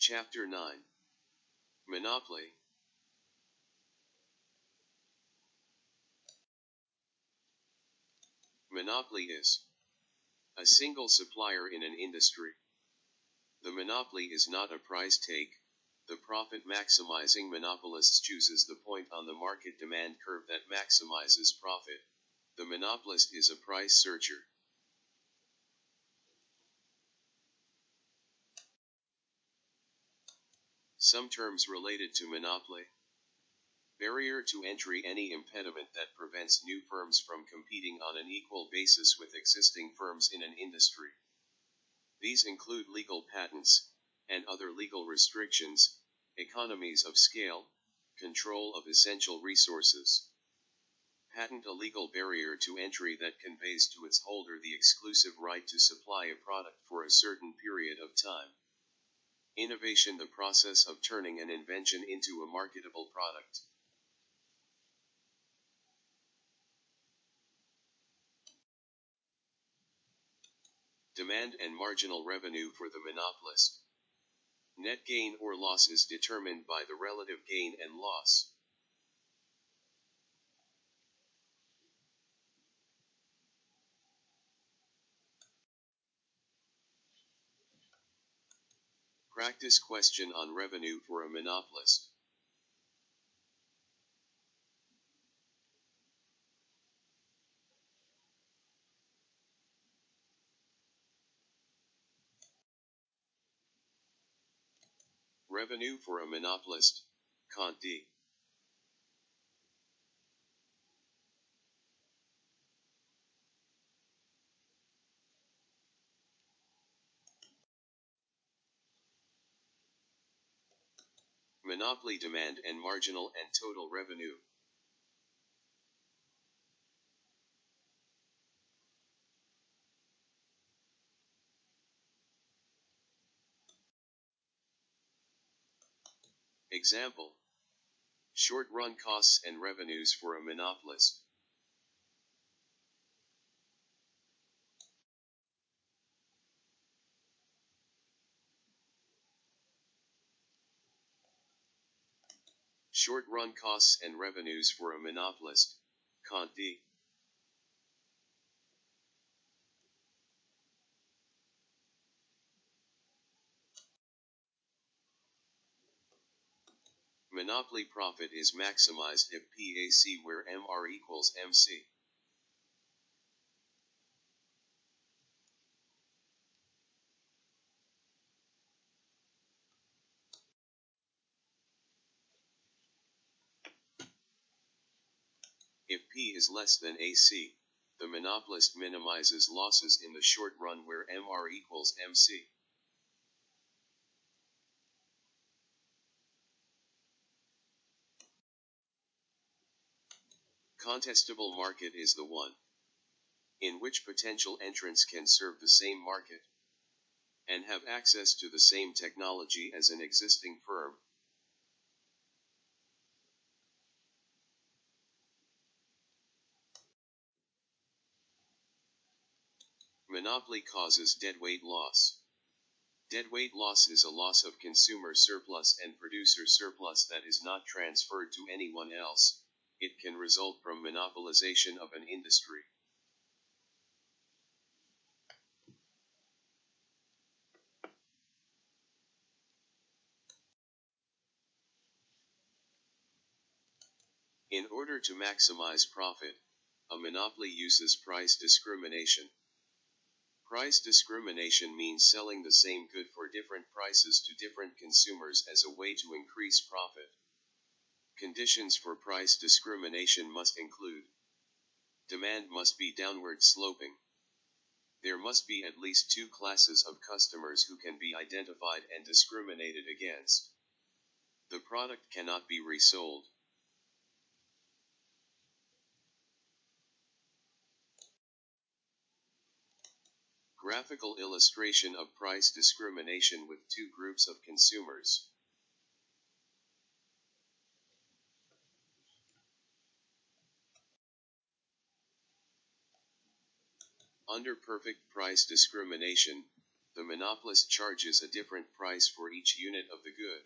Chapter 9. Monopoly. Monopoly is a single supplier in an industry. The monopoly is not a price take. The profit-maximizing monopolist chooses the point on the market demand curve that maximizes profit. The monopolist is a price searcher. Some terms related to monopoly. Barrier to entry: any impediment that prevents new firms from competing on an equal basis with existing firms in an industry. These include legal patents and other legal restrictions, economies of scale, control of essential resources. Patent: a legal barrier to entry that conveys to its holder the exclusive right to supply a product for a certain period of time. Innovation: the process of turning an invention into a marketable product. Demand and marginal revenue for the monopolist. Net gain or loss is determined by the relative gain and loss. Practice question on revenue for a monopolist. Revenue for a monopolist, Cont D. Monopoly: demand and marginal and total revenue. Example: short-run costs and revenues for a monopolist. Short-run costs and revenues for a monopolist, Cont D. Monopoly profit is maximized if PAC where MR equals MC. If P is less than AC, the monopolist minimizes losses in the short run where MR equals MC. Contestable market is the one in which potential entrants can serve the same market and have access to the same technology as an existing firm. Monopoly causes deadweight loss. Deadweight loss is a loss of consumer surplus and producer surplus that is not transferred to anyone else. It can result from monopolization of an industry. In order to maximize profit, a monopoly uses price discrimination. Price discrimination means selling the same good for different prices to different consumers as a way to increase profit. Conditions for price discrimination must include: demand must be downward sloping. There must be at least two classes of customers who can be identified and discriminated against. The product cannot be resold. Graphical illustration of price discrimination with two groups of consumers. Under perfect price discrimination, the monopolist charges a different price for each unit of the good.